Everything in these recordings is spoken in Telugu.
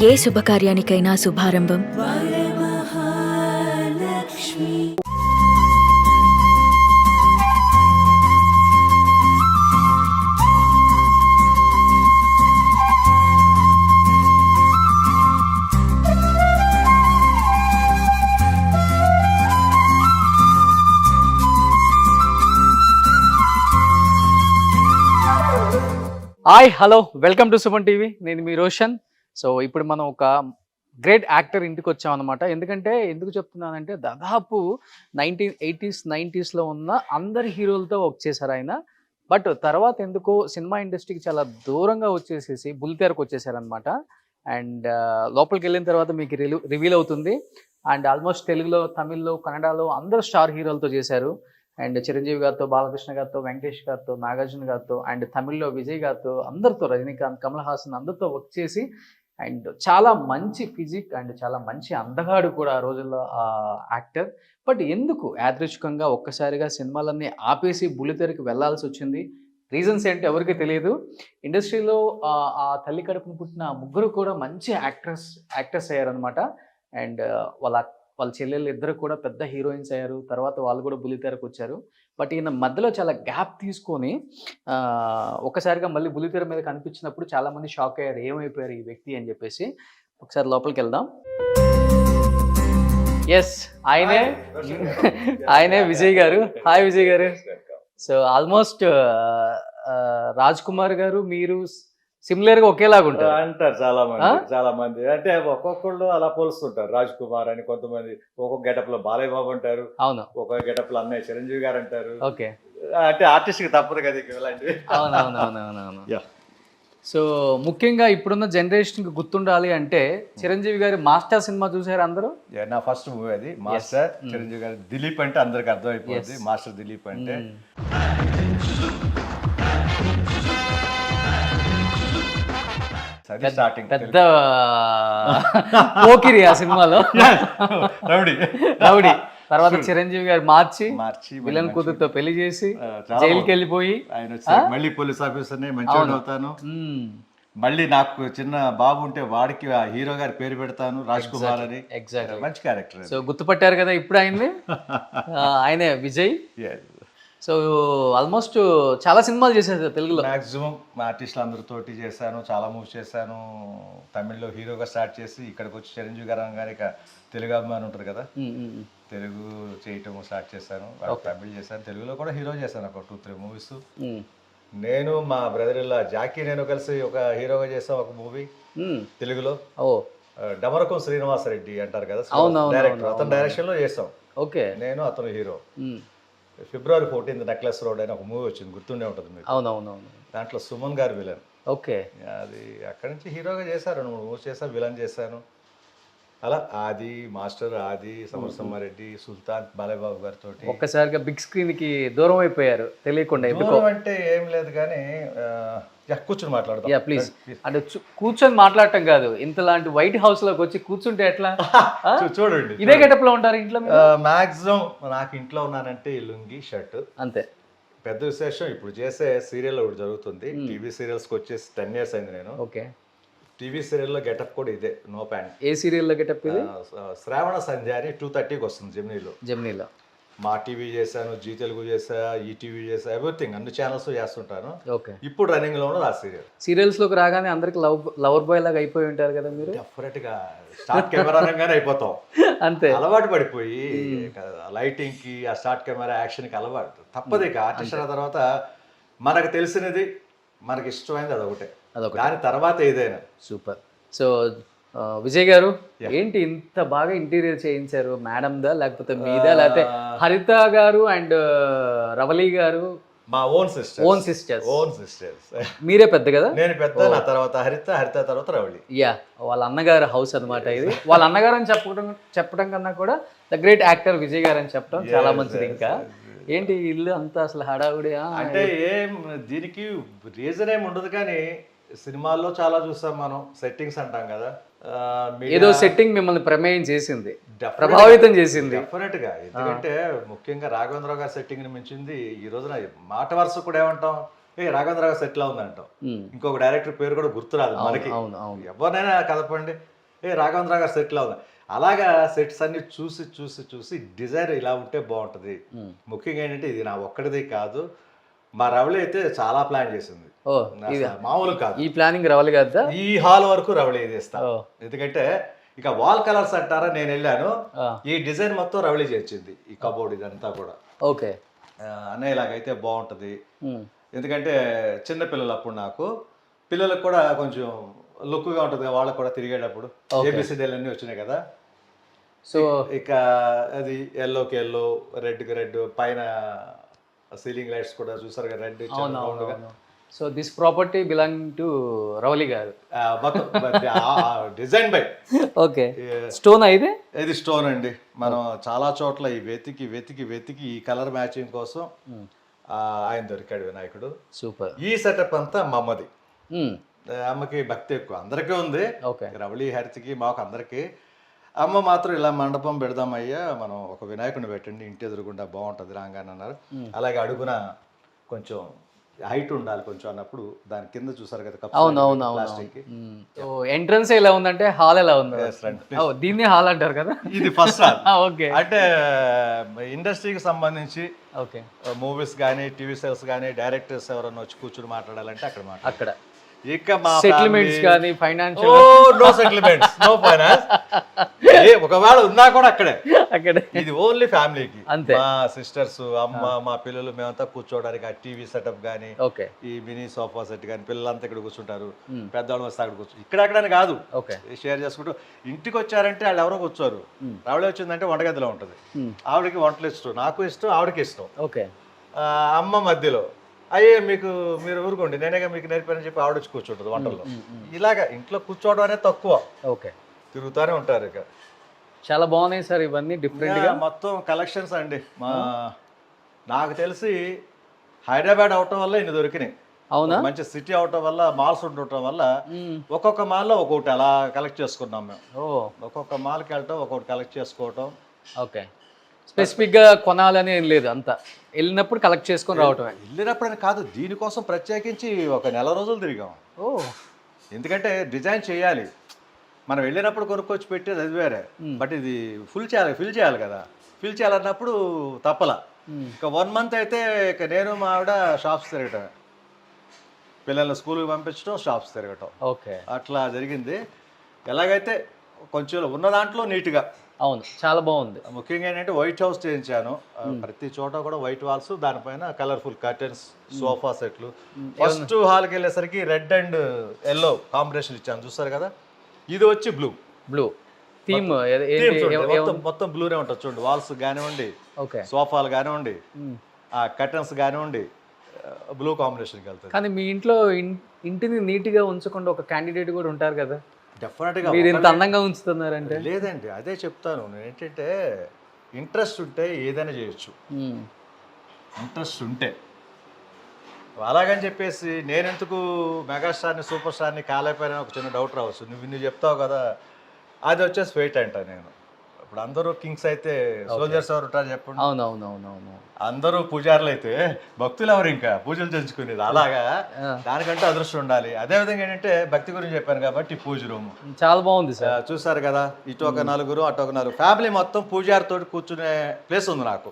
ఏ శుభకార్యానికైనా శుభారంభం hi hello welcome to Suman TV. నేను మీ రోషన్. సో ఇప్పుడు మనం ఒక గ్రేట్ యాక్టర్ ఇంటికి వచ్చామన్నమాట. ఎందుకు చెప్తున్నానంటే దాదాపు 1980s 90sలో ఉన్న అందరి హీరోలతో వర్క్ చేశారు ఆయన. బట్ తర్వాత ఎందుకో సినిమా ఇండస్ట్రీకి చాలా దూరంగా వచ్చేసేసి బుల్లితెరకు వచ్చేసారనమాట. అండ్ లోపలికి వెళ్ళిన తర్వాత మీకు రివీల్ అవుతుంది. అండ్ ఆల్మోస్ట్ తెలుగులో, తమిళ్లో, కన్నడలో అందరూ స్టార్ హీరోలతో చేశారు. అండ్ చిరంజీవి గారితో, బాలకృష్ణ గారితో, వెంకటేష్ గారితో, నాగార్జున గారితో, అండ్ తమిళ్లో విజయ్ గారితో, అందరితో, రజనీకాంత్, కమల్ హాసన్ అందరితో వర్క్ చేసి అండ్ చాలా మంచి ఫిజిక్ అండ్ చాలా మంచి అందగాడు కూడా ఆ రోజుల్లో యాక్టర్. బట్ ఎందుకు యాదృచ్ఛికంగా ఒక్కసారిగా సినిమాలన్నీ ఆపేసి బుల్లితెరకి వెళ్లాల్సి వచ్చింది? రీజన్స్ ఏంటో ఎవరికి తెలియదు. ఇండస్ట్రీలో ఆ తల్లి కడుపును పుట్టిన ముగ్గురు కూడా మంచి యాక్టర్స్ అయ్యారనమాట. అండ్ వాళ్ళ చెల్లెళ్ళు ఇద్దరు కూడా పెద్ద హీరోయిన్స్ అయ్యారు. తర్వాత వాళ్ళు కూడా బుల్లితెరకు వచ్చారు. బట్ ఈయన మధ్యలో చాలా గ్యాప్ తీసుకొని ఒక్కసారిగా మళ్ళీ బుల్లితెర మీద కనిపించినప్పుడు చాలామంది షాక్ అయ్యారు, ఏమైపోయారు ఈ వ్యక్తి అని చెప్పేసి. ఒకసారి లోపలికి వెళ్దాం. ఎస్, ఆయనే విజయ్ గారు. హాయ్ విజయ్ గారు. సో ఆల్మోస్ట్ రాజ్ కుమార్ గారు మీరు సిమిలర్ గా ఒకేలాగా ఉంటారు అంటారు చాలా మంది. అంటే ఒక్కొక్కళ్ళు అలా పోలుస్తుంటారు. రాజ్ కుమార్ అని కొంతమంది ఒక్కొక్క గెటప్ లో బాలయ్య బాబు అంటారు, అవును, ఒక్కొక్క గెటప్ లో అన్నయ్య చిరంజీవి గారు అంటారు. ఓకే, అంటే ఆర్టిస్ట్ కి తప్పదు కదా ఇలాంటివి. అవునవునవునవును. సో ముఖ్యంగా ఇప్పుడున్న జనరేషన్ కి గుర్తుండాలి అంటే చిరంజీవి గారి మాస్టర్ సినిమా చూసారు అందరూ? నా ఫస్ట్ మూవీ అది మాస్టర్. చిరంజీవి గారు దిలీప్ అంటే అందరికి అర్థమైపోయింది. మాస్టర్ దిలీప్ అంటే పెద్ద పోకిరి ఆ సినిమాలో, రౌడీ. తర్వాత చిరంజీవి గారు మార్చి విలన్ కూతురుతో పెళ్లి చేసి జైలుకి వెళ్ళిపోయి మళ్ళీ పోలీస్ ఆఫీసర్ మంచిగా అవుతాను, మళ్ళీ నాకు చిన్న బాబు ఉంటే వాడికి హీరో గారి పేరు పెడతాను, రాజ్ కుమార్ అని. ఎగ్జాక్ట్, మంచి క్యారెక్టర్. సో గుర్తుపట్టారు కదా ఇప్పుడు ఆయనే విజయ్. సో ఆల్మోస్ట్ చాలా సినిమాలు చేశారు తెలుగులో. మాక్సిమం ఆర్టిస్టులు అందరితోటి చేశాను, చాలా మూవీస్ చేశాను. తమిళ్లో హీరోగా స్టార్ట్ చేసి ఇక్కడికి వచ్చి చిరంజీవి గారు అనగానే ఇక తెలుగు అభిమాని ఉంటారు కదా, తెలుగు చేయటం స్టార్ట్ చేశాను. తమిళ్ చేశాను, తెలుగులో కూడా హీరో చేశాను ఒక 2-3 మూవీస్. నేను మా బ్రదర్ ఇలా జాకీ నేను కలిసి ఒక హీరోగా చేసాం ఒక మూవీ తెలుగులో. డమరకం శ్రీనివాసరెడ్డి అంటారు కదా డైరెక్టర్, అతని డైరెక్షన్ లో చేసాం. ఓకే, నేను అతను hero. February 14th necklace road అని ఒక మూవీ వచ్చింది, గుర్తుండే ఉంటుంది మీకు. అవునవునవును. దాంట్లో సుమన్ గారు విలన్. ఓకే, అది అక్కడి నుంచి హీరోగా చేశారు, 2-3 మూవీస్ చేశాను, విలన్ చేశాను. అలా ఆది, మాస్టర్ ఆది, సమరసింహారెడ్డి, సుల్తాన్, బాలయ్య బాబు గారితో ఒక్కసారిగా బిగ్ స్క్రీన్ కి దూరం అయిపోయారు తెలియకుండా. అంటే ఏం లేదు కానీ కూర్చొని మాట్లాడతాం. ప్లీజ్. అంటే కూర్చొని మాట్లాడటం కాదు, ఇంతలాంటి వైట్ హౌస్ లోకి వచ్చి కూర్చుంటే ఎట్లా? చూడండి, ఇదే గెటప్ లో ఉంటారు ఇంట్లో? మాక్సిమం నాకు ఇంట్లో ఉన్నానంటే లుంగి షర్ట్ అంతే. పెద్ద విశేషం ఇప్పుడు చేసే సీరియల్ ఒకటి జరుగుతుంది, టీవీ సీరియల్స్కి వచ్చేసి 10 years అయింది నేను. ఓకే, టీవీ సీరియల్లో గెటప్ కూడా ఇదే, నో ప్యాంట్. ఏ సీరియల్లో గెటప్ ఇది? శ్రావణ సంధ్య అని 2:30కి వస్తుంది జెమినీలో. మా టీవీ చేశాను, జీ తెలుగు చేసా, ఈటీవీ చేసా, ఎవ్రీథింగ్ అన్ని ఛానల్స్ చేస్తుంటాను. ఓకే, ఇప్పుడు రన్నింగ్ లో ఉన్నది ఆ సీరియల్స్ లోకి రాగానే అందరికి లవర్ బాయ్ లాగా అయిపోయి ఉంటారు కదా మీరు? డెఫినెట్ గా స్టార్ట్ కెమెరా అనగానే అయిపోతాం. అంతే, అలవాటు పడిపోయి లైటింగ్ కి, ఆ స్టార్ట్ కెమెరా యాక్షన్ కి అలవాటు తప్పదు. ఇక ఆర్టిస్ట్ అయిన తర్వాత మనకు తెలిసినది, మనకి ఇష్టమైనది అదొకటే, దాని తర్వాత ఏదైనా. సూపర్. సో విజయ్ గారు, ఏంటి ఇంత బాగా ఇంటీరియర్ చేయించారు? మేడందా లేకపోతే మీదా, లేకపోతే హరిత గారు అండ్ రవలి గారు? మా ఓన్ సిస్టర్స్. మీరే పెద్ద కదా? నేను పెద్ద, నా తర్వాత హరిత తర్వాత రవలి. వాళ్ళ అన్నగారు హౌస్ అనమాట ఇది. వాళ్ళ అన్నగారు అని చెప్పడం కన్నా కూడా ద గ్రేట్ యాక్టర్ విజయ్ గారు అని చెప్పడం చాలా మంచిది. ఇంకా ఏంటి ఇల్లు అంతా అసలు హడావుడి? అంటే ఏం దీనికి రీజన్ ఏమి ఉండదు, కానీ సినిమాల్లో చాలా చూస్తాం మనం, సెట్టింగ్స్ అంటాం కదా, ఏదో సెట్టింగ్ మిమ్మల్ని ప్రమేయం చేసింది, ప్రభావితం చేసింది డెఫినెట్ గా. ఎందుకంటే ముఖ్యంగా రాఘవేంద్రరావు గారి సెట్టింగ్ ని మించింది ఈ రోజున మాట వరుస కూడా ఏమంటాం, రాఘవేంద్ర గారు సెటిల్ ఉందంటాం. ఇంకొక డైరెక్టర్ పేరు కూడా గుర్తురాదు మనకి, అవును అవును ఎవరినైనా కదపండి రాఘవేంద్ర గారు సెటిల్ అవుతుంది. అలాగా సెట్స్ అన్ని చూసి చూసి చూసి డిజైన్ ఇలా ఉంటే బాగుంటుంది. ముఖ్యంగా ఏంటంటే ఇది నా ఒక్కడిది కాదు, మా రవళి అయితే చాలా ప్లాన్ చేసింది. మామూలు కాదు ఈ ప్లానింగ్ రవలి కదా, ఈ హాల్ వరకు రవళి చేస్తా. ఎందుకంటే ఇక వాల్ కలర్స్ అంటారా, నేను వెళ్ళాను ఈ డిజైన్ మొత్తం రవళి చేర్చింది, ఈ కబోర్డ్ ఇదంతా కూడా. ఓకే అన్నయ్య ఇలాగైతే బాగుంటుంది. ఎందుకంటే చిన్నపిల్లలు అప్పుడు నాకు పిల్లలకు కూడా కొంచెం లుక్గా ఉంటుంది, వాళ్ళకు కూడా తిరిగేటప్పుడు ఏబిసిడీలు అన్నీ వచ్చినాయి కదా. సో ఇక అది ఎల్లోకి ఎల్లో, రెడ్కి రెడ్, పైన సీలింగ్ లైట్స్ కూడా చూసారు కదా రెడ్ ఇచ్చారు. So this property belong to Ravali గారు, డిజైన్ బై. ఓకే స్టోన్ అయితే ఇది స్టోన్ అండి. మనం చాలా చోట్ల ఈ వెతికి వెతికి వెతికి ఈ కలర్ మ్యాచింగ్ కోసం ఆయన దొరికాడు వినాయకుడు. సూపర్. ఈ సెటప్ అంతా మా అమ్మది. అమ్మకి భక్తి ఎక్కువ, అందరికీ ఉంది, రవళి హరితకి మాకు అందరికి. అమ్మ మాత్రం ఇలా మండపం పెడదామయ్యా, మనం ఒక వినాయకుడిని పెట్టండి ఇంటి ఎదురుగుండా బాగుంటుంది రాగానే అన్నారు. అలాగే అడుగున కొంచెం హైట్ ఉండాలి కొంచెం అన్నప్పుడు దాని కింద చూసారు కదా ప్లాస్టిక్. ఎంట్రన్స్ ఎలా ఉందంటే హాల్ ఎలా ఉంది, దీన్ని హాల్ అంటారు కదా, ఇది ఫస్ట్ హాల్. ఓకే, అంటే ఇండస్ట్రీకి సంబంధించి మూవీస్ కానీ టీవీ షోస్ కానీ డైరెక్టర్స్ ఎవరన్నా వచ్చి కూర్చుని మాట్లాడాలంటే అక్కడ ఇక మా సెటిల్మెంట్స్ కానీ financial, no settlements, no finance, ఒకవేళ ఉన్నా కూడా అక్కడే. ఇది ఓన్లీ ఫ్యామిలీకి, మా సిస్టర్స్, అమ్మ, మా పిల్లలు, మేమంతా కూర్చోవడానికి. ఆ టీవీ సెటప్ కానీ ఈ మినీ సోఫా సెట్ కానీ పిల్లలంతా ఇక్కడ కూర్చుంటారు, పెద్దవాళ్ళు వస్తే అక్కడ కూర్చో. ఇక్కడని కాదు, షేర్ చేసుకుంటూ. ఇంటికి వచ్చారంటే వాళ్ళు ఎవరో కూర్చోరు. ఆవిడ వచ్చిందంటే వంటగదిలో ఉంటుంది, ఆవిడకి వంటలు ఇష్టం, నాకు ఇష్టం, ఆవిడకి ఇష్టం. అమ్మ మధ్యలో అయ్యే మీరు ఊరుకోండి నేనేగా మీకు నేర్పానని చెప్పి ఆవిడ వచ్చి కూర్చుంటుంది వంటల్లో. ఇలాగా ఇంట్లో కూర్చోవడం అనేది తక్కువ, తిరుగుతూనే ఉంటారు. ఇక చాలా బాగున్నాయి సార్ ఇవన్నీ డిఫరెంట్ గా, మొత్తం కలెక్షన్స్ అండి. నాకు తెలిసి హైదరాబాద్ అవటం వల్ల ఇన్ని దొరికినాయి. అవునా, మంచి సిటీ అవటం వల్ల, మాల్స్ ఉండటం వల్ల ఒక్కొక్క మాల్లో ఒక్కొక్కటి అలా కలెక్ట్ చేసుకున్నాం మేము. ఒక్కొక్క మాల్కి వెళ్ళటం, ఒక్కొక్కటి కలెక్ట్ చేసుకోవటం. ఓకే, స్పెసిఫిక్ గా కొనాలని ఏం లేదు, అంతా వెళ్ళినప్పుడు కలెక్ట్ చేసుకొని రావటమే. వెళ్ళినప్పుడు అని కాదు, దీనికోసం ప్రత్యేకించి ఒక నెల రోజులు తిరిగాం. ఎందుకంటే డిజైన్ చేయాలి, మనం వెళ్ళినప్పుడు కొనుక్కొచ్చి పెట్టేది అది వేరే, బట్ ఇది ఫిల్ చేయాలి కదా. ఫిల్ చేయాలన్నప్పుడు తప్పల. ఇక 1 month అయితే ఇక నేను మా ఆవిడ షాప్స్ తిరగటమే, పిల్లల్ని స్కూల్కి పంపించడం, షాప్స్ తిరగటం. అట్లా జరిగింది. ఎలాగైతే కొంచెం ఉన్న దాంట్లో నీట్గా. అవును, చాలా బాగుంది. ముఖ్యంగా ఏంటంటే వైట్ హౌస్ చేయించాను, ప్రతి చోట కూడా వైట్ వాల్స్, దానిపైన కలర్ఫుల్ కర్టెన్స్, సోఫా సెట్లు. ఫస్ట్ హాల్కి వెళ్ళేసరికి రెడ్ అండ్ ఎల్లో కాంబినేషన్ ఇచ్చాను, చూస్తారు కదా. ఇది వచ్చి బ్లూ థీమ్, మొత్తం బ్లూనే ఉంటుంది చూడండి. వాల్స్ కానివ్వండి, సోఫాలు కానివ్వండి, ఆ కర్టెన్స్ కానివ్వండి, బ్లూ కాంబినేషన్కి వెళ్తుంది. కానీ మీ ఇంట్లో ఇంటిని నీట్గా ఉంచకుండా ఒక క్యాండిడేట్ కూడా ఉంటారు కదా, డెఫినెట్గా. మీరు ఇంత అందంగా ఉంచుతున్నారంటే. లేదండి, అదే చెప్తాను నేను. ఏంటంటే ఇంట్రెస్ట్ ఉంటే ఏదైనా చేయొచ్చు, ఇంట్రెస్ట్ ఉంటే. అలాగని చెప్పేసి నేనెందుకు మెగాస్టార్ని, సూపర్ స్టార్ని కాలేకపోయినా ఒక చిన్న డౌట్ రావచ్చు. నువ్వు చెప్తావు కదా, అది వచ్చేసి ఫెయిట్ అంట. నేను ఇప్పుడు అందరూ కింగ్స్ అయితే సోల్జర్స్ ఎవరు ఉంటారు చెప్పండి. అవునవునవునవును, అందరూ పూజారులు అయితే భక్తులు ఎవరు ఇంకా పూజలు చేయించుకునేది. అలాగా దానికంటే అదృష్టం ఉండాలి. అదేవిధంగా ఏంటంటే భక్తి గురించి చెప్పాను కాబట్టి పూజ రూమ్ చాలా బాగుంది సార్. చూసారు కదా, ఇటు ఒక నలుగురు, అటు ఒక నలుగురు, ఫ్యామిలీ మొత్తం పూజారితో కూర్చునే ప్లేస్ ఉంది నాకు.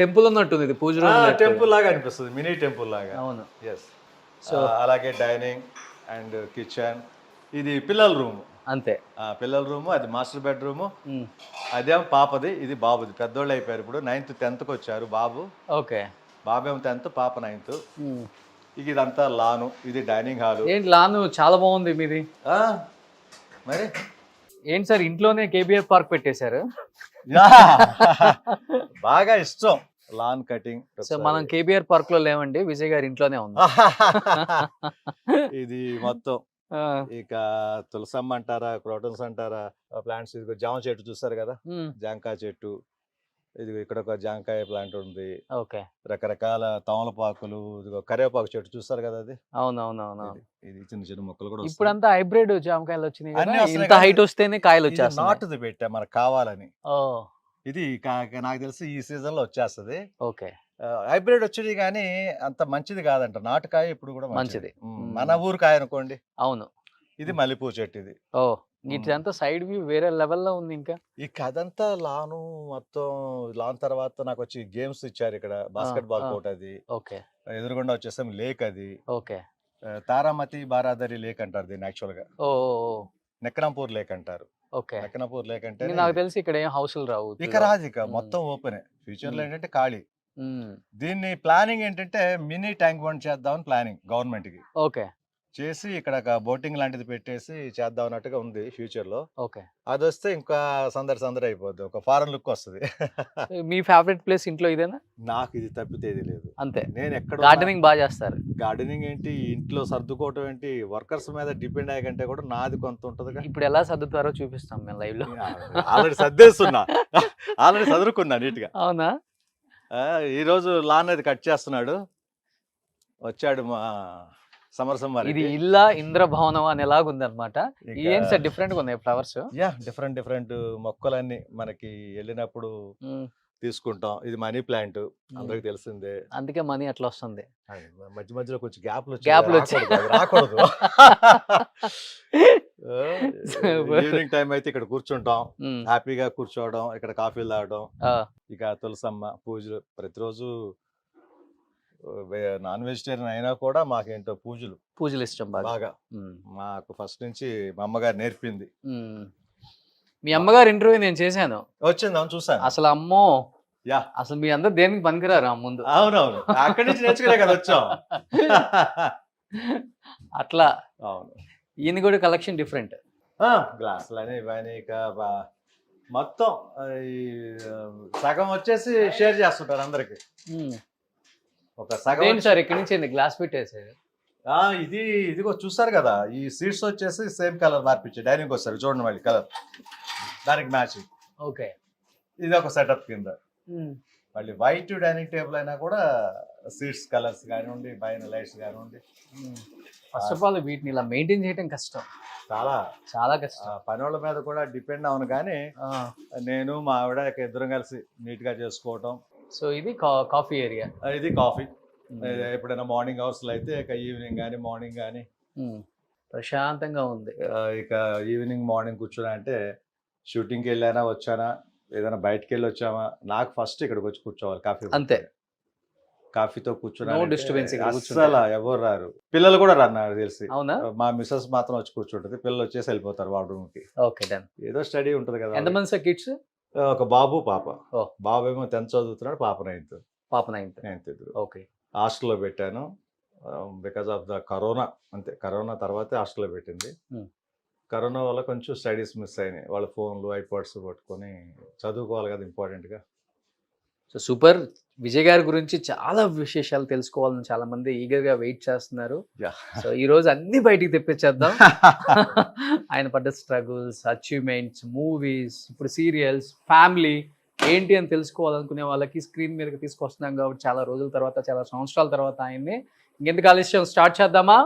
టెంపుల్ ఉన్నట్టుంది ఇది, పూజ రూమ్ టెంపుల్ లాగా అనిపిస్తుంది, మినీ టెంపుల్ లాగా. అవును, ఎస్. సో అలాగే డైనింగ్ అండ్ కిచెన్. ఇది పిల్లల రూమ్, అంతే. పిల్లల రూము, అది మాస్టర్ బెడ్రూము. అదేమో పాపది, ఇది బాబుది. పెద్దోళ్ళు అయిపోయారు ఇప్పుడు, 9th 10th వచ్చారు బాబు. బాబేమో 10th, పాప 9th. ఇక ఇదంతా లాను, ఇది డైనింగ్ హాల్. ఏంటి లాను చాలా బాగుంది మీది. మరి ఏంటి సార్ ఇంట్లోనే కేబీఆర్ పార్క్ పెట్టేశారు? బాగా ఇష్టం లాన్ కటింగ్. సో మనం కేబీఆర్ పార్క్ లో లేవండి, విజయ్ గారి ఇంట్లోనే ఉంది. ఇది మొత్తం ఇక తులసమ్మ అంటారా, క్రోటన్స్ అంటారా, ప్లాంట్స్. ఇది జామ చెట్టు చూస్తారు కదా, జాంకాయ చెట్టు. ఇది ఇక్కడ ఒక జాంకాయ ప్లాంట్ ఉంది. రకరకాల తమలపాకులు, ఇదిగో కరివేపాకు చెట్టు చూస్తారు కదా, అది. అవునవునవును, ఇది చిన్న చిన్న మొక్కలు కూడా. ఇప్పుడు అంతా హైబ్రిడ్ జామకాయలు వచ్చినాయి, ఇంత హైట్ వస్తేనే కాయలు వచ్చేస్తాయి. నాటుది పెట్టా మనకు కావాలని. ఇది నాకు తెలిసి ఈ సీజన్ లో వచ్చేస్తుంది. హైబ్రిడ్ వచ్చింది కానీ అంత మంచిది కాదంట. నాటుకాయ ఇప్పుడు కూడా మంచిది. మన ఊరు కాయ అనుకోండి. అవును. ఇది మల్లెపూ చెట్టు ఇది. ఓ ఇదంతా సైడ్ వ్యూ వేరే లెవెల్లో ఉంది. ఇంకా ఈ కథంతా లాను మొత్తం. లాన్ తర్వాత నాకు వచ్చి గేమ్స్ ఇచ్చారు ఇక్కడ. బాస్కెట్ బాల్ కోర్ట్ అది. ఓకే. ఎదురుగుండా వచ్చేసాం లేక్ అది. ఓకే. తారామతి బారాదరి లేక్ అంటారు దీన్ని యాక్చువల్ గా. ఓ నెక్కనంపూర్ లేక్ అంటారు. ఓకే. నెక్కనంపూర్ లేక్ అంటే నాకు తెలిసి ఇక్కడ ఏం హౌస్లు రావు ఇక రాదు. ఇక మొత్తం ఓపెన్. ఫ్యూచర్ లో ఏంటంటే ఖాళీ. దీన్ని ప్లానింగ్ ఏంటంటే మినీ ట్యాంక్ బండ్ చేద్దామని ప్లానింగ్ గవర్నమెంట్ కి. ఓకే. చేసి ఇక్కడ బోటింగ్ లాంటిది పెట్టేసి చేద్దాం అన్నట్టుగా ఉంది ఫ్యూచర్ లో. ఓకే. అది వస్తే ఇంకా సందడి అయిపోద్ది. ఒక ఫారెన్ లుక్ వస్తుంది. మీ ఫేవరెట్ ప్లేస్ ఇంట్లో ఇదేనా? నాకు ఇది తప్పితే ఇది లేదు. అంతే. నేను ఎక్కడ గార్డెనింగ్ బాగా చేస్తారు. గార్డెనింగ్ ఏంటి, ఇంట్లో సర్దుకోవటం ఏంటి, వర్కర్స్ మీద డిపెండ్ అయ్యే కంటే కూడా నాది కొంత ఉంటది. ఇప్పుడు ఎలా సర్దుతారో చూపిస్తాం మేము లైవ్ లో. ఆల్రెడీ సర్దేస్తున్నా. ఆల్రెడీ సదురుకున్నా నీట్ గా. అవునా? ఈ రోజు లాన్ అది కట్ చేస్తున్నాడు. వచ్చాడు మా సమరసం. ఇది ఇల్లా ఇంద్రభవనం అని ఎలాగుంది అనమాట. ఏం సార్ డిఫరెంట్ గా ఉన్నాయి ఫ్లవర్స్? యా డిఫరెంట్ మొక్కలన్నీ మనకి వెళ్ళినప్పుడు తీసుకుంటాం. ఇది మనీ ప్లాంట్ అందరికి తెలిసిందే. అందుకే మనీ అట్లా వస్తుంది. మధ్య మధ్యలో కొంచెం గ్యాప్లు రాకూడదు. ఈవినింగ్ టైం అయితే ఇక్కడ కూర్చుంటాం. హ్యాపీగా కూర్చోవడం, ఇక్కడ కాఫీలు తాగడం, ఇక తులసమ్మ పూజలు. ప్రతిరోజు నాన్ వెజిటేరియన్ అయినా కూడా మాకేంటో పూజలు ఇష్టం బాగా. మాకు ఫస్ట్ నుంచి మా అమ్మగారు నేర్పింది. మీ అమ్మగారు ఇంటర్వ్యూ నేను చేశాను. వచ్చింది. అవును చూసాను. అసలు అమ్మో యా అసలు మీ అందరు దేనికి పనికిరారు ముందు. అవునవును. అక్కడి నుంచి నేర్చుకునే కదా వచ్చాం. అట్లా. అవును. ఈయన కూడా కలెక్షన్ డిఫరెంట్. గ్లాసులని ఇవన్నీ ఇక మొత్తం సగం వచ్చేసి షేర్ చేస్తుంటారు అందరికి. ఒక సగం సార్ ఇక్కడి నుంచి గ్లాస్ పెట్టేసేది. ఇదిగో చూస్తారు కదా, ఈ సీట్స్ వచ్చేసి సేమ్ కలర్ మార్పించి డైనింగ్ వస్తారు చూడండి. మళ్ళీ కలర్ దానికి మ్యాచింగ్. ఓకే. ఇది ఒక సెటప్ కింద. మళ్ళీ వైట్ డైనింగ్ టేబుల్ అయినా కూడా సీట్స్ కలర్స్ కానివ్వండి, పైన లైట్స్ కానివ్వండి. ఫస్ట్ ఆఫ్ ఆల్ వీటిని ఇలా మెయింటైన్ చేయడం కష్టం, చాలా కష్టం. పని వాళ్ళ మీద కూడా డిపెండ్ అవును. కానీ నేను మా ఆవిడ ఇద్దరం కలిసి నీట్ గా చేసుకోవటం. సో ఇది కాఫీ ఏరియా. ఇది కాఫీ. ఎప్పుడైనా మార్నింగ్ అవర్స్ లో అయితే ఇక ఈవినింగ్ కానీ మార్నింగ్ కానీ ప్రశాంతంగా ఉంది. ఇక ఈవినింగ్ మార్నింగ్ కూర్చున్నా అంటే షూటింగ్కి వెళ్ళానా వచ్చానా, ఏదైనా బయటకు వెళ్ళి వచ్చామా, నాకు ఫస్ట్ ఇక్కడికి వచ్చి కూర్చోవాలి కాఫీ. అంతే. కాఫీతో కూర్చున్నా అసలు ఎవరు రారు. పిల్లలు కూడా రారు నాకు తెలిసి. అవునా? మా మిస్సెస్ మాత్రం వచ్చి కూర్చుంటది. పిల్లలు వచ్చేసి వెళ్ళిపోతారు వాళ్ళ రూమ్ కి. Okay done. ఏదో స్టడీ ఉంటది కదా. ఎంతమంది సార్ కిడ్స్? ఒక బాబు పాప. బాబు ఏమో 10th చదువుతున్నాడు, పాప 9th. పాప 9th. ఇద్దరు. ఓకే. హాస్టల్లో పెట్టాను బికాస్ ఆఫ్ ద కరోనా. అంతే, కరోనా తర్వాతే హాస్టల్లో పెట్టింది. కరోనా వల్ల కొంచెం స్టడీస్ మిస్ అయినాయి. వాళ్ళ ఫోన్లు ఐపాడ్స్ పట్టుకొని చదువుకోవాలి కదా ఇంపార్టెంట్గా. So super. విజయ్ గారి గురించి చాలా విశేషాలు తెలుసుకోవాలని చాలా మంది ఈగర్గా వెయిట్ చేస్తున్నారు. సో ఈ రోజు అన్ని బయటికి తెప్పించేద్దాం. ఆయన పడ్డ స్ట్రగుల్స్, అచీవ్మెంట్స్, మూవీస్, ఇప్పుడు సీరియల్స్, ఫ్యామిలీ ఏంటి అని తెలుసుకోవాలనుకునే వాళ్ళకి స్క్రీన్ మీదకి తీసుకొస్తున్నాం కాబట్టి చాలా రోజుల తర్వాత, చాలా సంవత్సరాల తర్వాత ఆయన్ని ఇంకెందుకు ఆలస్యం స్టార్ట్ చేద్దామా?